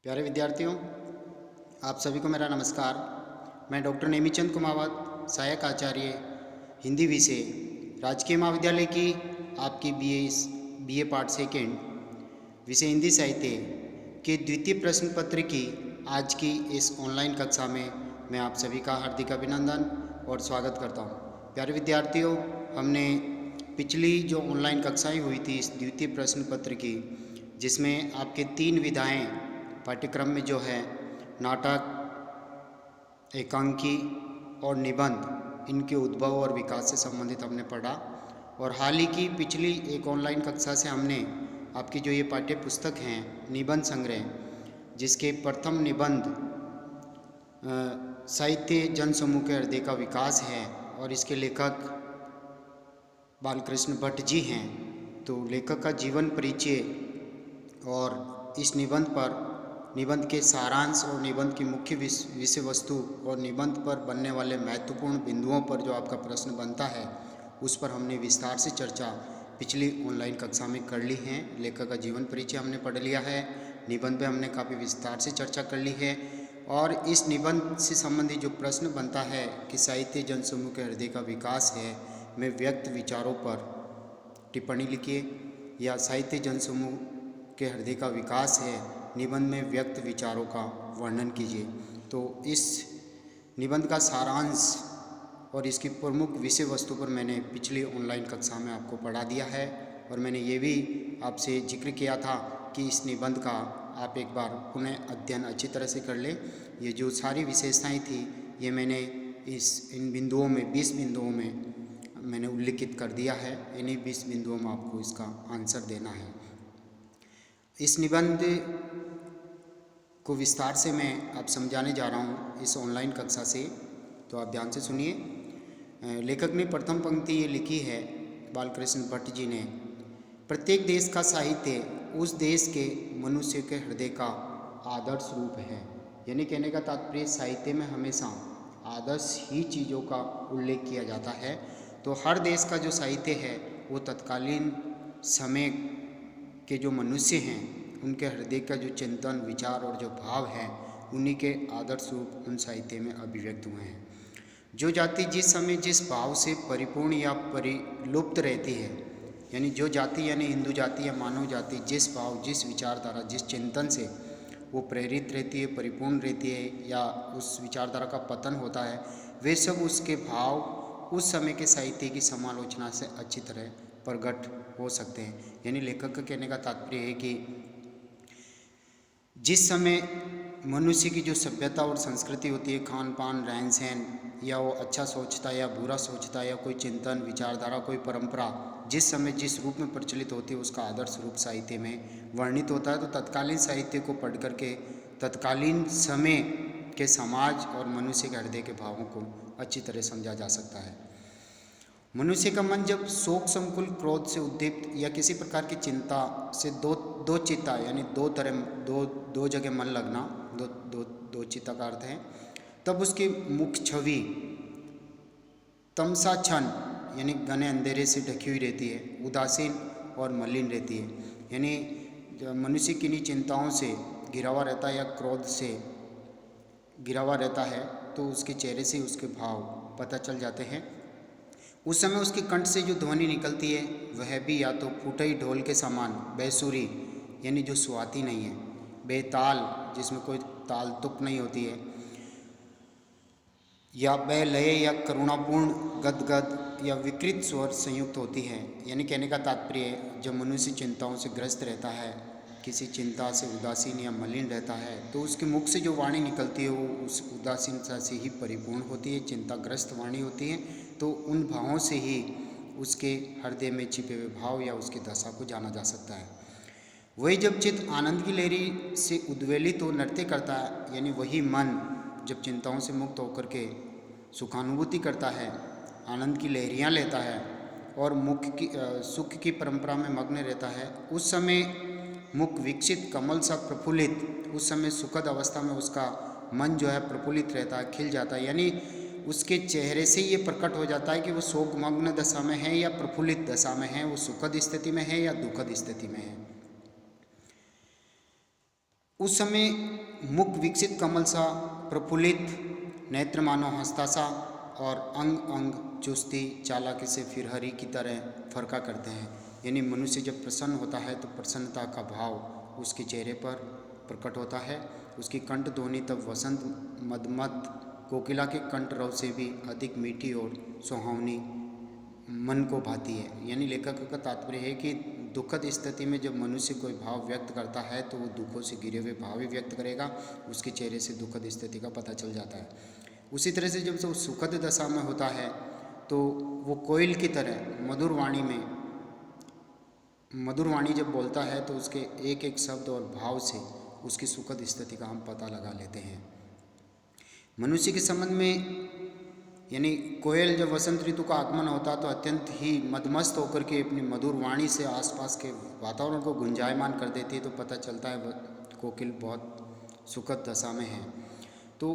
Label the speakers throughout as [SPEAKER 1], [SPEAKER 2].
[SPEAKER 1] प्यारे विद्यार्थियों, आप सभी को मेरा नमस्कार। मैं डॉक्टर नेमीचंद कुमावत, सहायक आचार्य हिंदी विषय, राजकीय महाविद्यालय की आपकी बीए पार्ट सेकेंड विषय हिंदी साहित्य के द्वितीय प्रश्न पत्र की आज की इस ऑनलाइन कक्षा में मैं आप सभी का हार्दिक अभिनंदन और स्वागत करता हूँ। प्यारे विद्यार्थियों, हमने पिछली जो ऑनलाइन कक्षाएं हुई थी इस द्वितीय प्रश्न पत्र की, जिसमें आपके 3 विधाएं पाठ्यक्रम में जो है नाटक, एकांकी और निबंध, इनके उद्भव और विकास से संबंधित हमने पढ़ा। और हाल ही की पिछली एक ऑनलाइन कक्षा से हमने आपकी जो ये पाठ्य पुस्तक हैं निबंध संग्रह, जिसके प्रथम निबंध साहित्य जन समूह के हृदय का विकास है और इसके लेखक बालकृष्ण भट्ट जी हैं। तो लेखक का जीवन परिचय और इस निबंध के सारांश और निबंध की मुख्य विषय वस्तु और निबंध पर बनने वाले महत्वपूर्ण बिंदुओं पर जो आपका प्रश्न बनता है उस पर हमने विस्तार से चर्चा पिछली ऑनलाइन कक्षा में कर ली है। लेखक का जीवन परिचय हमने पढ़ लिया है, निबंध पे हमने काफ़ी विस्तार से चर्चा कर ली है। और इस निबंध से संबंधित जो प्रश्न बनता है कि साहित्य जन समूह के हृदय का विकास है में व्यक्त विचारों पर टिप्पणी लिखिए, या साहित्य जन समूह के हृदय का विकास है निबंध में व्यक्त विचारों का वर्णन कीजिए। तो इस निबंध का सारांश और इसकी प्रमुख विषय वस्तु पर मैंने पिछली ऑनलाइन कक्षा में आपको पढ़ा दिया है। और मैंने ये भी आपसे जिक्र किया था कि इस निबंध का आप एक बार पुनः अध्ययन अच्छी तरह से कर लें। ये जो सारी विशेषताएं थी ये मैंने इन बिंदुओं में 20 बिंदुओं में मैंने उल्लिखित कर दिया है। इन्हीं 20 बिंदुओं में आपको इसका आंसर देना है। इस निबंध को विस्तार से मैं अब समझाने जा रहा हूँ इस ऑनलाइन कक्षा से, तो आप ध्यान से सुनिए। लेखक ने प्रथम पंक्ति ये लिखी है बालकृष्ण भट्ट जी ने, प्रत्येक देश का साहित्य उस देश के मनुष्य के हृदय का आदर्श रूप है। यानी कहने का तात्पर्य साहित्य में हमेशा आदर्श ही चीज़ों का उल्लेख किया जाता है। तो हर देश का जो साहित्य है वो तत्कालीन समय के जो मनुष्य हैं उनके हृदय का जो चिंतन, विचार और जो भाव है उन्हीं के आदर्श रूप उन साहित्य में अभिव्यक्त हुए हैं। जो जाति जिस समय जिस भाव से परिपूर्ण या परिलुप्त रहती है, यानी जो जाति यानी हिंदू जाति या मानव जाति जिस भाव, जिस विचारधारा, जिस चिंतन से वो प्रेरित रहती है, परिपूर्ण रहती है, या उस विचारधारा का पतन होता है, वे सब उसके भाव उस समय के साहित्य की समालोचना से अच्छी तरह प्रकट हो सकते हैं। यानी लेखक का कहने का तात्पर्य है कि जिस समय मनुष्य की जो सभ्यता और संस्कृति होती है, खान पान, रहन सहन, या वो अच्छा सोचता है या बुरा सोचता है, या कोई चिंतन, विचारधारा, कोई परंपरा जिस समय जिस रूप में प्रचलित होती है उसका आदर्श रूप साहित्य में वर्णित होता है। तो तत्कालीन साहित्य को पढ़ करके तत्कालीन समय के समाज और मनुष्य के हृदय के भावों को अच्छी तरह समझा जा सकता है। मनुष्य का मन जब शोक संकुल, क्रोध से उद्दीप्त या किसी प्रकार की चिंता से दो चित्ता, यानी दो जगह मन लगना, दो चित्ता का अर्थ है, तब उसकी मुख्य छवि तमसाच्छन्न यानी घने अंधेरे से ढकी हुई रहती है, उदासीन और मलिन रहती है। यानी जब मनुष्य किन्हीं चिंताओं से घिरा हुआ रहता है या क्रोध से घिरा हुआ रहता है तो उसके चेहरे से उसके भाव पता चल जाते हैं। उस समय उसके कंठ से जो ध्वनि निकलती है वह भी या तो फूटे ही ढोल के समान बेसुरी, यानी जो स्वाति नहीं है, बेताल जिसमें कोई ताल तुक नहीं होती है, या बेलय या करुणापूर्ण गदगद या विकृत स्वर संयुक्त होती है। यानी कहने का तात्पर्य जब मनुष्य चिंताओं से ग्रस्त रहता है, किसी चिंता से उदासीन या मलिन रहता है, तो उसके मुख से जो वाणी निकलती है वो उस उदासीनता से ही परिपूर्ण होती है, चिंताग्रस्त वाणी होती है। तो उन भावों से ही उसके हृदय में छिपे हुए भाव या उसकी दशा को जाना जा सकता है। वही जब चित्त आनंद की लहरी से उद्वेलित हो नृत्य करता है, यानी वही मन जब चिंताओं से मुक्त होकर के सुखानुभूति करता है, आनंद की लहरियाँ लेता है और सुख की परंपरा में मग्न रहता है, उस समय मुख विकसित कमल सा प्रफुल्लित, उस समय सुखद अवस्था में उसका मन जो है प्रफुल्लित रहता है, खिल जाता है। यानी उसके चेहरे से ये प्रकट हो जाता है कि वो शोकमग्न दशा में है या प्रफुल्लित दशा में है, वो सुखद स्थिति में है या दुखद स्थिति में है। उस समय मुख विकसित कमल सा, प्रफुल्लित नेत्र मानो हंसता सा, और अंग अंग चुस्ती चालाकी से फिर हरी की तरह फरका करते हैं। यानी मनुष्य जब प्रसन्न होता है तो प्रसन्नता का भाव उसके चेहरे पर प्रकट होता है। उसकी कंठ ध्वनि तब वसंत मदमद कोकिला के कंठ रव से भी अधिक मीठी और सुहावनी मन को भाती है। यानी लेखक का तात्पर्य है कि दुखद स्थिति में जब मनुष्य कोई भाव व्यक्त करता है तो वो दुखों से घिरे हुए भाव ही व्यक्त करेगा, उसके चेहरे से दुखद स्थिति का पता चल जाता है। उसी तरह से जब वो सुखद दशा में होता है तो वो कोयल की तरह मधुर वाणी जब बोलता है तो उसके एक एक शब्द और भाव से उसकी सुखद स्थिति का हम पता लगा लेते हैं। मनुष्य के संबंध में यानी कोयल जब वसंत ऋतु का आगमन होता तो अत्यंत ही मदमस्त होकर के अपनी मधुर वाणी से आसपास के वातावरण को गुंजायमान कर देती है, तो पता चलता है कोकिल बहुत सुखद दशा में है। तो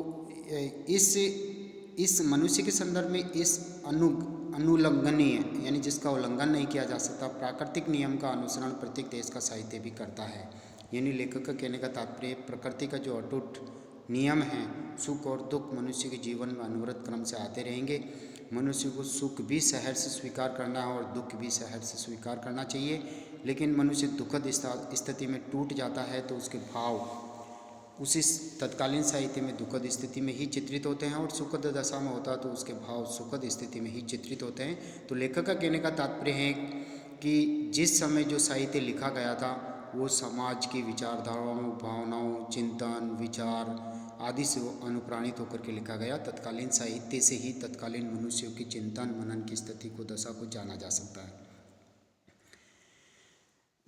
[SPEAKER 1] इस मनुष्य के संदर्भ में इस अनुल्लंघनीय यानी जिसका उल्लंघन नहीं किया जा सकता प्राकृतिक नियम का अनुसरण प्रत्येक देश का साहित्य भी करता है। यानी लेखक का कहने का तात्पर्य प्रकृति का जो अटूट नियम है, सुख और दुख मनुष्य के जीवन में अनवरत क्रम से आते रहेंगे। मनुष्य को सुख भी सहर्ष से स्वीकार करना है और दुख भी सहर्ष से स्वीकार करना चाहिए। लेकिन मनुष्य दुखद स्थिति में टूट जाता है तो उसके भाव उसी तत्कालीन साहित्य में दुखद स्थिति में ही चित्रित होते हैं, और सुखद दशा में होता तो उसके भाव सुखद स्थिति में ही चित्रित होते हैं। तो लेखक का कहने का तात्पर्य है कि जिस समय जो साहित्य लिखा गया था वो समाज की विचारधाराओं, भावनाओं, चिंतन, विचार आदि से अनुप्राणित होकर के लिखा गया। तत्कालीन साहित्य से ही तत्कालीन मनुष्यों की चिंतन मनन की स्थिति को, दशा को जाना जा सकता है,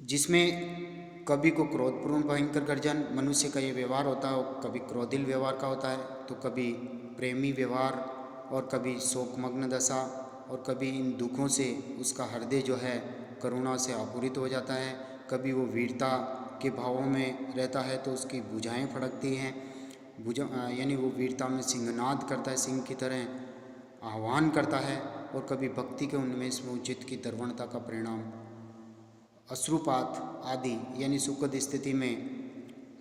[SPEAKER 1] जिसमें कवि को क्रोधपूर्ण भयंकर गर्जन मनुष्य का ये व्यवहार होता है, कभी क्रोधिल व्यवहार का होता है, तो कभी प्रेमी व्यवहार, और कभी शोकमग्न दशा, और कभी इन दुखों से उसका हृदय जो है करुणा से आपूरित हो जाता है। कभी वो वीरता के भावों में रहता है तो उसकी भुजाएं फड़कती हैं, यानी वो वीरता में सिंहनाद करता है, सिंह की तरह आह्वान करता है। और कभी भक्ति के उन्मेष में चित्त की दर्वणता का परिणाम अश्रुपात आदि, यानी सुखद स्थिति में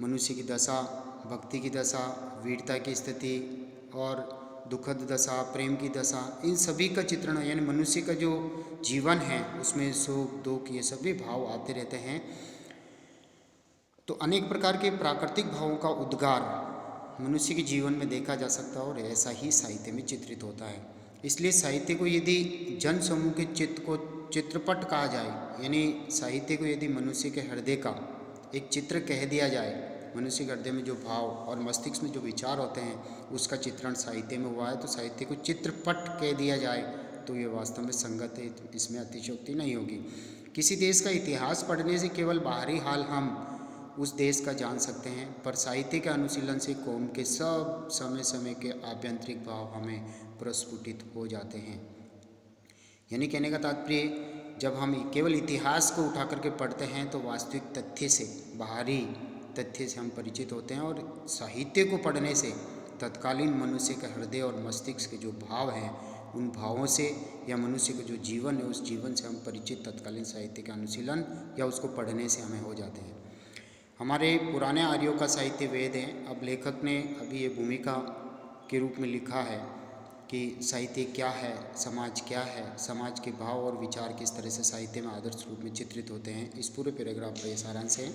[SPEAKER 1] मनुष्य की दशा, भक्ति की दशा, वीरता की स्थिति और दुखद दशा, प्रेम की दशा, इन सभी का चित्रण, यानी मनुष्य का जो जीवन है उसमें सुख दुख ये सभी भाव आते रहते हैं। तो अनेक प्रकार के प्राकृतिक भावों का उद्गार मनुष्य के जीवन में देखा जा सकता है और ऐसा ही साहित्य में चित्रित होता है। इसलिए साहित्य को यदि जन समूह के चित्त को चित्रपट कहा जाए, यानी साहित्य को यदि मनुष्य के हृदय का एक चित्र कह दिया जाए, मनुष्य के हृदय में जो भाव और मस्तिष्क में जो विचार होते हैं उसका चित्रण साहित्य में हुआ है, तो साहित्य को चित्रपट कह दिया जाए तो ये वास्तव में संगत है, तो इसमें अतिशयोक्ति नहीं होगी। किसी देश का इतिहास पढ़ने से केवल बाहरी हाल हम उस देश का जान सकते हैं, पर साहित्य के अनुशीलन से कौम के सब समय समय के आभ्यंतरिक भाव हमें प्रस्फुटित हो जाते हैं। यानी कहने का तात्पर्य जब हम केवल इतिहास को उठा करके पढ़ते हैं तो वास्तविक तथ्य से, बाहरी तथ्य से हम परिचित होते हैं, और साहित्य को पढ़ने से तत्कालीन मनुष्य के हृदय और मस्तिष्क के जो भाव हैं उन भावों से, या मनुष्य का जो जीवन है उस जीवन से हम परिचित तत्कालीन साहित्य के अनुशीलन या उसको पढ़ने से हमें हो जाते हैं। हमारे पुराने आर्यों का साहित्य वेद है। अब लेखक ने अभी ये भूमिका के रूप में लिखा है कि साहित्य क्या है, समाज क्या है, समाज के भाव और विचार किस तरह से साहित्य में आदर्श रूप में चित्रित होते हैं। इस पूरे पैराग्राफ का ये सारांश है।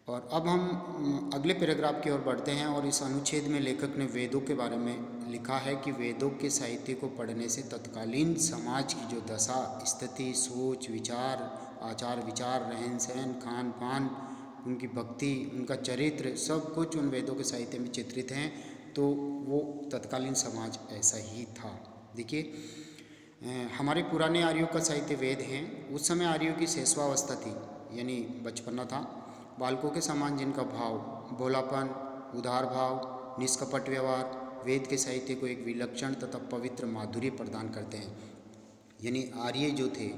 [SPEAKER 1] और अब हम अगले पैराग्राफ की ओर बढ़ते हैं, और इस अनुच्छेद में लेखक ने वेदों के बारे में लिखा है कि वेदों के साहित्य को पढ़ने से तत्कालीन समाज की जो दशा, स्थिति, सोच, विचार, आचार विचार, रहन सहन, खान पान, उनकी भक्ति, उनका चरित्र, सब कुछ उन वेदों के साहित्य में चित्रित हैं। तो वो तत्कालीन समाज ऐसा ही था। देखिए, हमारे पुराने आर्यों का साहित्य वेद हैं। उस समय आर्यों की शैशवावस्था थी, यानी बचपना था। बालकों के समान जिनका भाव, भोलापन, उदार भाव, निष्कपट व्यवहार वेद के साहित्य को एक विलक्षण तथा पवित्र माधुर्य प्रदान करते हैं। यानी आर्य जो थे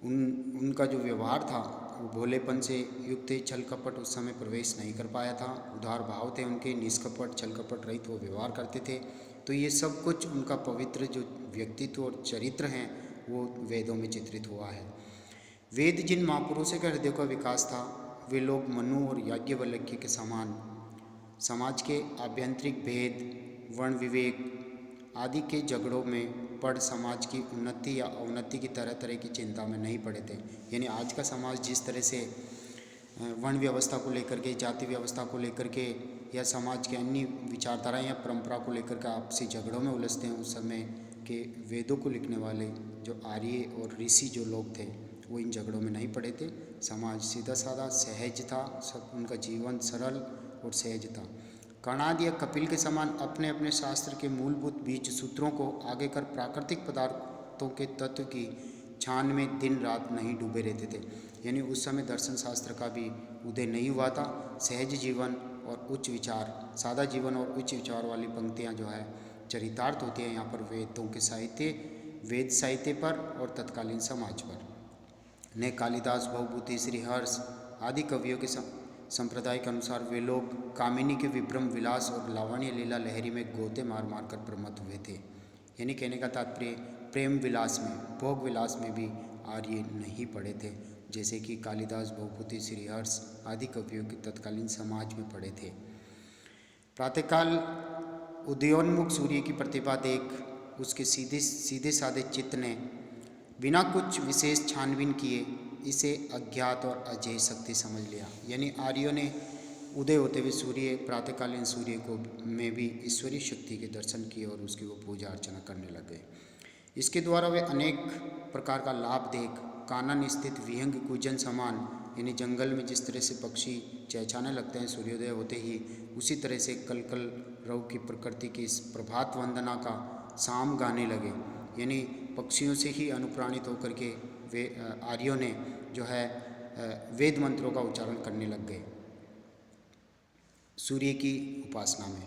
[SPEAKER 1] उनका जो व्यवहार था वो भोलेपन से युक्त थे। छल कपट उस समय प्रवेश नहीं कर पाया था। उदार भाव थे उनके, निष्कपट छल कपट रहित वो व्यवहार करते थे। तो ये सब कुछ उनका पवित्र जो व्यक्तित्व और चरित्र हैं वो वेदों में चित्रित हुआ है। वेद जिन महापुरुषों के हृदय का विकास था वे लोग मनु और याज्ञवल्क्य के समान समाज के आभ्यंतरिक भेद, वर्ण विवेक आदि के झगड़ों में पड़ समाज की उन्नति या अवनति की तरह तरह की चिंता में नहीं पड़े थे। यानी आज का समाज जिस तरह से वर्ण व्यवस्था को लेकर के, जाति व्यवस्था को लेकर के या समाज के अन्य विचारधारा या परंपरा को लेकर के आपसी झगड़ों में उलझते हैं, उस समय के वेदों को लिखने वाले जो आर्य और ऋषि जो लोग थे वो इन झगड़ों में नहीं पड़े थे। समाज सीधा साधा सहज था, सब उनका जीवन सरल और सहज था। कर्णाद या कपिल के समान अपने अपने शास्त्र के मूलभूत बीज सूत्रों को आगे कर प्राकृतिक पदार्थों के तत्व की छान में दिन रात नहीं डूबे रहते थे। यानी उस समय दर्शन शास्त्र का भी उदय नहीं हुआ था। सहज जीवन और उच्च विचार, सादा जीवन और उच्च विचार वाली पंक्तियाँ जो है चरितार्थ होती है यहाँ पर वेदों के साहित्य, वेद साहित्य पर और तत्कालीन समाज पर। ने कालिदास, भवभूति, श्रीहर्ष आदि कवियों के संप्रदाय के अनुसार वे लोग कामिनी के विभ्रम विलास और लावण्य लीला लहरी में गोते मार मार कर प्रमत्त हुए थे। यानी कहने का तात्पर्य प्रेम विलास में, भोग विलास में भी आर्य नहीं पड़े थे, जैसे कि कालिदास, भवभूति, श्रीहर्ष आदि कवियों के तत्कालीन समाज में पड़े थे। प्रातःकाल उदयोन्मुख सूर्य की प्रतिभा देख उसके सीधे साधे चित्त ने बिना कुछ विशेष छानबीन किए इसे अज्ञात और अजेय शक्ति समझ लिया। यानी आर्यों ने उदय होते हुए सूर्य, प्रातःकालीन सूर्य को में भी ईश्वरीय शक्ति के दर्शन किए और उसकी वो पूजा अर्चना करने लग गए। इसके द्वारा वे अनेक प्रकार का लाभ देख कानन स्थित विहंग कूजन समान, यानी जंगल में जिस तरह से पक्षी चहचहाने लगते हैं सूर्योदय होते ही, उसी तरह से कल कल रव की प्रकृति की इस प्रभात वंदना का शाम गाने लगे। यानी पक्षियों से ही अनुप्राणित होकर के वे आर्यों ने जो है वेद मंत्रों का उच्चारण करने लग गए सूर्य की उपासना में।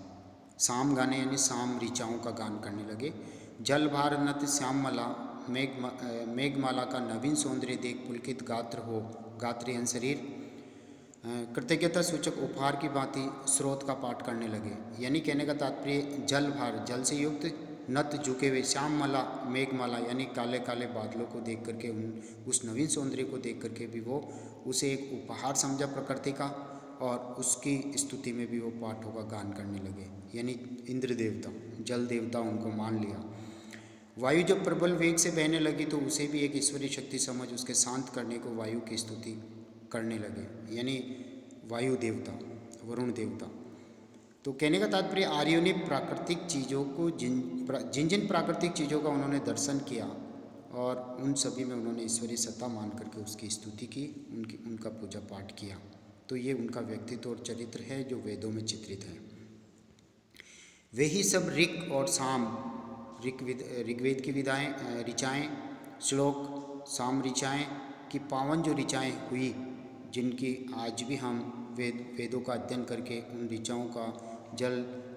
[SPEAKER 1] शाम गाने यानी शाम ऋचाओं का गान करने लगे। जल भार नत श्यामला, मेघमाला का नवीन सौंदर्य देख पुलकित गात्र हो गात्रियन शरीर कृतज्ञता सूचक उपहार की भांति स्रोत का पाठ करने लगे। यानी कहने का तात्पर्य जल भार, जल से युक्त, नत झुके हुए, श्याममाला मेघमाला यानी काले काले बादलों को देख करके उस नवीन सौंदर्य को देख करके भी वो उसे एक उपहार समझा प्रकृति का, और उसकी स्तुति में भी वो पाठों का गान करने लगे। यानी इंद्र देवता, जल देवता उनको मान लिया। वायु जब प्रबल वेग से बहने लगी तो उसे भी एक ईश्वरीय शक्ति समझ उसके शांत करने को वायु की स्तुति करने लगे। यानी वायु देवता, वरुण देवता। तो कहने का तात्पर्य आर्यों ने प्राकृतिक चीज़ों को जिन जिन प्राकृतिक चीज़ों का उन्होंने दर्शन किया और उन सभी में उन्होंने ईश्वरीय सत्ता मान करके उसकी स्तुति की, उनका पूजा पाठ किया। तो ये उनका व्यक्तित्व और चरित्र है जो वेदों में चित्रित है। वे ही सब ऋक और साम, ऋग्वेद की विधाएँ ऋचाएँ, श्लोक साम ऋचाएँ की पावन जो ऋचाएँ हुई, जिनकी आज भी हम वेदों का अध्ययन करके उन ऋचाओं का जल,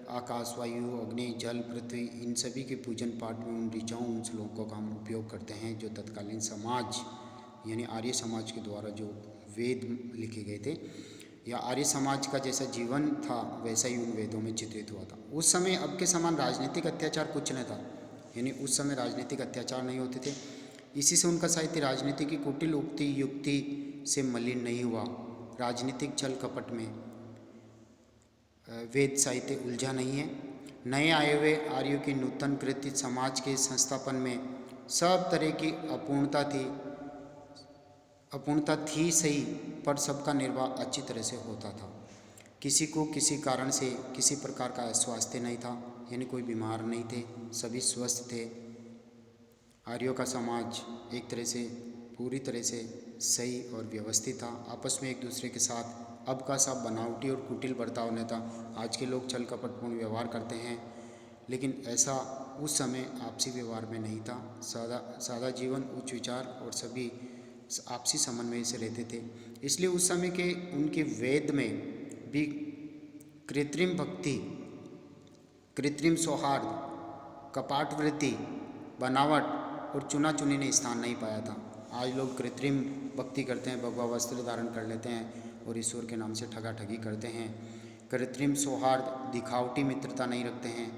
[SPEAKER 1] आकाश, वायु, अग्नि, जल, पृथ्वी, इन सभी के पूजन पाठ में उन ऋचाओं, उन श्लोकों का हम उपयोग करते हैं जो तत्कालीन समाज यानी आर्य समाज के द्वारा जो वेद लिखे गए थे, या आर्य समाज का जैसा जीवन था वैसा ही उन वेदों में चित्रित हुआ था। उस समय अब के समान राजनीतिक अत्याचार कुछ नहीं था। यानी उस समय राजनीतिक अत्याचार नहीं होते थे। इसी से उनका साहित्य राजनीति की कुटिल उक्ति युक्ति से मलिन नहीं हुआ। राजनीतिक छल कपट में वेद साहित्य उलझा नहीं है। नए आए हुए आर्यों की नूतन कृति समाज के संस्थापन में सब तरह की अपूर्णता थी सही, पर सबका निर्वाह अच्छी तरह से होता था। किसी को किसी कारण से किसी प्रकार का अस्वास्थ्य नहीं था, यानी कोई बीमार नहीं थे, सभी स्वस्थ थे। आर्यों का समाज एक तरह से पूरी तरह से सही और व्यवस्थित था। आपस में एक दूसरे के साथ अब का सब बनावटी और कुटिल बर्ताव नहीं था। आज के लोग छल कपटपूर्ण व्यवहार करते हैं, लेकिन ऐसा उस समय आपसी व्यवहार में नहीं था। सादा जीवन, उच्च विचार और सभी आपसी समन्वय से रहते थे। इसलिए उस समय के उनके वेद में भी कृत्रिम भक्ति, कृत्रिम सौहार्द, कपाटवृत्ति, बनावट और चुना चुनी ने स्थान नहीं पाया था। आज लोग कृत्रिम भक्ति करते हैं, भगवा वस्त्र धारण कर लेते हैं और ईश्वर के नाम से ठगाठगी करते हैं। कृत्रिम सौहार्द, दिखावटी मित्रता नहीं रखते हैं।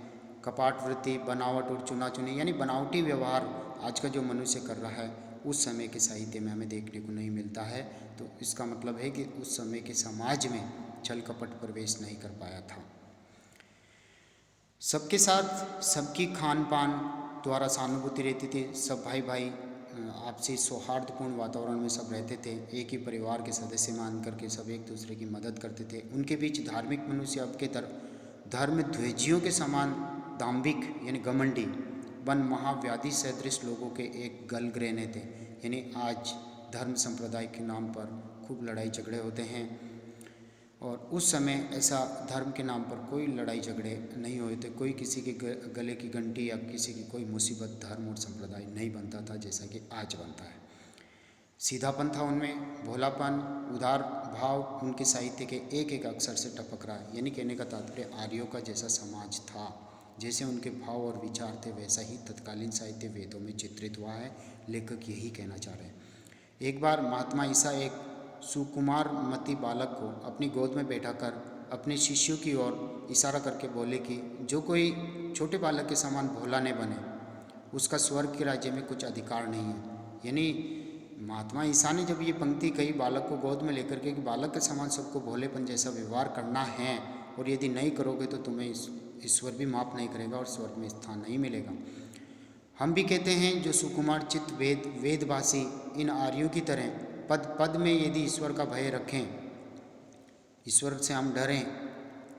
[SPEAKER 1] कपाट वृत्ति, बनावट और चुना चुनी यानी बनावटी व्यवहार आज का जो मनुष्य कर रहा है, उस समय के साहित्य में हमें देखने को नहीं मिलता है। तो इसका मतलब है कि उस समय के समाज में छल कपट प्रवेश नहीं कर पाया था। सबके साथ सबकी खान पान द्वारा सहानुभूति रहती थी। सब भाई भाई आपसी सौहार्दपूर्ण वातावरण में सब रहते थे। एक ही परिवार के सदस्य मान करके सब एक दूसरे की मदद करते थे। उनके बीच धार्मिक मनुष्य अब के धर्म द्वेषियों के समान दाम्भिक यानी घमंडी वन महाव्याधि सदृश लोगों के एक गल रहने थे। यानी आज धर्म संप्रदाय के नाम पर खूब लड़ाई झगड़े होते हैं, और उस समय ऐसा धर्म के नाम पर कोई लड़ाई झगड़े नहीं हुए थे। कोई किसी के गले की घंटी या किसी की कोई मुसीबत धर्म और संप्रदाय नहीं बनता था जैसा कि आज बनता है। सीधापन था उनमें, भोलापन, उदार भाव उनके साहित्य के एक एक अक्षर से टपक रहा है। यानी कहने का तात्पर्य आर्यों का जैसा समाज था, जैसे उनके भाव और विचार थे, वैसा ही तत्कालीन साहित्य वेदों में चित्रित हुआ है। लेखक यही कहना चाह रहे हैं। एक बार महात्मा ईसा एक सुकुमार मती बालक को अपनी गोद में बैठाकर अपने शिष्यों की ओर इशारा करके बोले कि जो कोई छोटे बालक के समान भोला न बने, उसका स्वर्ग के राज्य में कुछ अधिकार नहीं है। यानी महात्मा ईसा ने जब ये पंक्ति कही बालक को गोद में लेकर के कि बालक के समान सबको भोलेपन जैसा व्यवहार करना है, और यदि नहीं करोगे तो तुम्हें ईश्वर भी माफ़ नहीं करेगा और स्वर्ग में स्थान नहीं मिलेगा। हम भी कहते हैं जो सुकुमार चित्त वेदभाषी इन आर्यों की तरह पद पद में यदि ईश्वर का भय रखें, ईश्वर से हम डरें,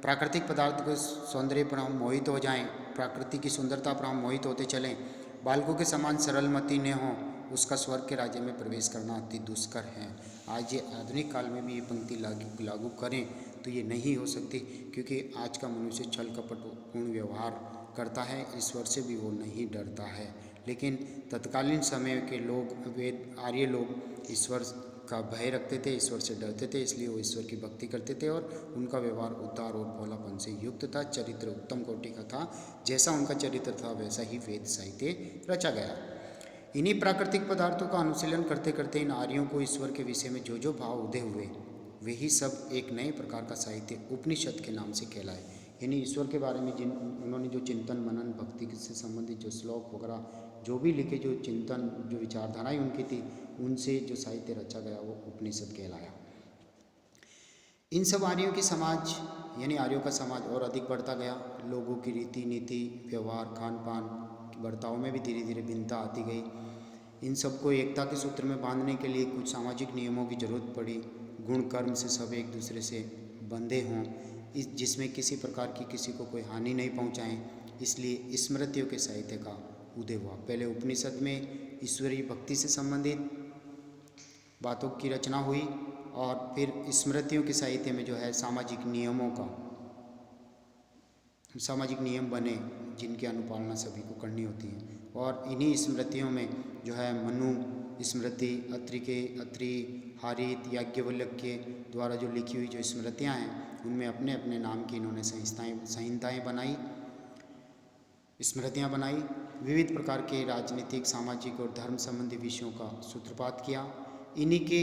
[SPEAKER 1] प्राकृतिक पदार्थ के सौंदर्य पर हम मोहित हो जाएं, प्रकृति की सुंदरता पर हम मोहित होते चलें, बालकों के समान सरलमति न हो, उसका स्वर्ग के राज्य में प्रवेश करना अति दुष्कर है। आज ये आधुनिक काल में भी ये पंक्ति लागू करें तो ये नहीं हो सकती, क्योंकि आज का मनुष्य छल कपट पूर्ण व्यवहार करता है, ईश्वर से भी वो नहीं डरता है। लेकिन तत्कालीन समय के लोग, आर्य लोग ईश्वर का भय रखते थे, ईश्वर से डरते थे, इसलिए वो ईश्वर की भक्ति करते थे और उनका व्यवहार उदार और भोलापन से युक्त था। चरित्र उत्तम कोटि का था, जैसा उनका चरित्र था वैसा ही वेद साहित्य रचा गया। इन्हीं प्राकृतिक पदार्थों का अनुशीलन करते करते इन आर्यों को ईश्वर के विषय में जो जो भाव उदय हुए, वही सब एक नए प्रकार का साहित्य उपनिषद के नाम से कहलाए। यानी ईश्वर के बारे में उन्होंने जो चिंतन मनन भक्ति से संबंधित जो श्लोक वगैरह जो भी लिखे, जो चिंतन जो विचारधाराएं उनकी थी, उनसे जो साहित्य रचा गया वो उपनिषद कहलाया। इन सब आर्यों की समाज यानी आर्यों का समाज और अधिक बढ़ता गया। लोगों की रीति नीति व्यवहार खान पान बर्ताव में भी धीरे धीरे भिन्नता आती गई। इन सबको एकता के सूत्र में बांधने के लिए कुछ सामाजिक नियमों की जरूरत पड़ी। गुण कर्म से सब एक दूसरे से बंधे हों, जिसमें किसी प्रकार की किसी को कोई हानि नहीं पहुंचाएं, इसलिए स्मृतियों के साहित्य का उदय हुआ। पहले उपनिषद में ईश्वरीय भक्ति से संबंधित बातों की रचना हुई, और फिर स्मृतियों के साहित्य में जो है सामाजिक नियम बने जिनकी अनुपालना सभी को करनी होती है। और इन्हीं स्मृतियों में जो है मनु स्मृति, अत्रि, हारित, याज्ञवल्क्य द्वारा जो लिखी हुई जो स्मृतियाँ हैं, उनमें अपने अपने नाम की इन्होंने संहिताएँ बनाई, स्मृतियाँ बनाई। विविध प्रकार के राजनीतिक, सामाजिक और धर्म संबंधी विषयों का सूत्रपात किया। इन्हीं के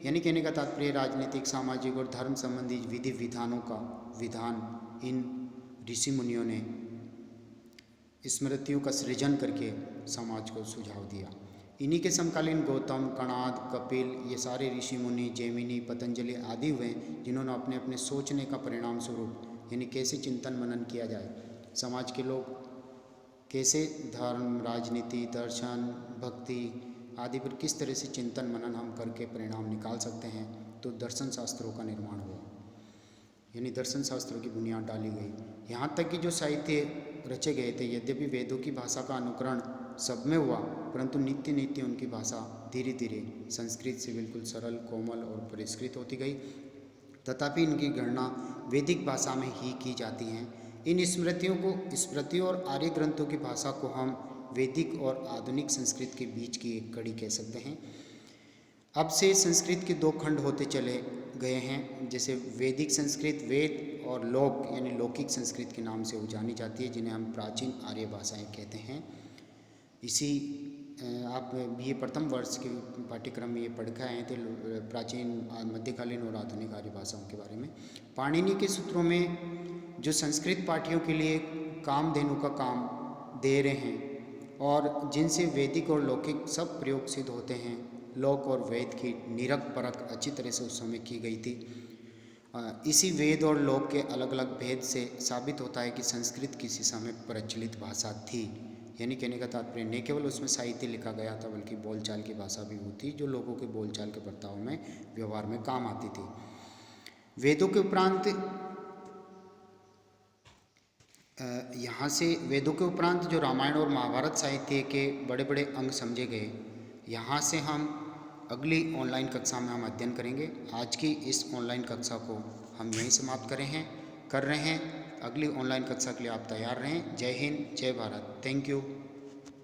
[SPEAKER 1] यानी कहने का तात्पर्य राजनीतिक, सामाजिक और धर्म संबंधी विधि विधानों का विधान इन ऋषि मुनियों ने स्मृतियों का सृजन करके समाज को सुझाव दिया। इन्हीं के समकालीन गौतम, कणाद, कपिल, ये सारे ऋषि मुनि, जैमिनी, पतंजलि आदि हुए, जिन्होंने अपने अपने सोचने का परिणाम स्वरूप यानी कैसे चिंतन मनन किया जाए, समाज के लोग कैसे धर्म, राजनीति, दर्शन, भक्ति आदि पर किस तरह से चिंतन मनन हम करके परिणाम निकाल सकते हैं, तो दर्शन शास्त्रों का निर्माण हुआ। यानी दर्शन शास्त्रों की बुनियाद डाली गई। यहाँ तक कि जो साहित्य रचे गए थे, यद्यपि वेदों की भाषा का अनुकरण सब में हुआ, परंतु नित्य नित्य उनकी भाषा धीरे धीरे संस्कृत से बिल्कुल सरल, कोमल और परिष्कृत होती गई। तथापि इनकी गणना वैदिक भाषा में ही की जाती हैं। इन स्मृतियों और आर्य ग्रंथों की भाषा को हम वैदिक और आधुनिक संस्कृत के बीच की एक कड़ी कह सकते हैं। अब से संस्कृत के दो खंड होते चले गए हैं, जैसे वैदिक संस्कृत वेद और लोक यानी लौकिक संस्कृत के नाम से वो जानी जाती है, जिन्हें हम प्राचीन आर्य भाषाएं कहते हैं। इसी आप ये प्रथम वर्ष के पाठ्यक्रम में ये पढ़ के आए थे प्राचीन, मध्यकालीन और आधुनिक आर्य भाषाओं के बारे में। पाणिनि के सूत्रों में जो संस्कृत पाठियों के लिए कामधेनु का काम दे रहे हैं, और जिनसे वैदिक और लौकिक सब प्रयोग सिद्ध होते हैं। लोक और वेद की निरख परख अच्छी तरह से उस समय की गई थी। इसी वेद और लोक के अलग अलग भेद से साबित होता है कि संस्कृत किसी समय प्रचलित भाषा थी। यानी कहने का तात्पर्य न केवल उसमें साहित्य लिखा गया था बल्कि बोलचाल की भाषा भी होती जो लोगों के बोलचाल के बर्ताव में व्यवहार में काम आती थी। वेदों के उपरांत वेदों के उपरांत जो रामायण और महाभारत साहित्य के बड़े बड़े अंग समझे गए, यहाँ से हम अगली ऑनलाइन कक्षा में हम अध्ययन करेंगे। आज की इस ऑनलाइन कक्षा को हम यहीं समाप्त कर रहे हैं। अगली ऑनलाइन कक्षा के लिए आप तैयार रहें। जय हिंद, जय भारत। Thank you.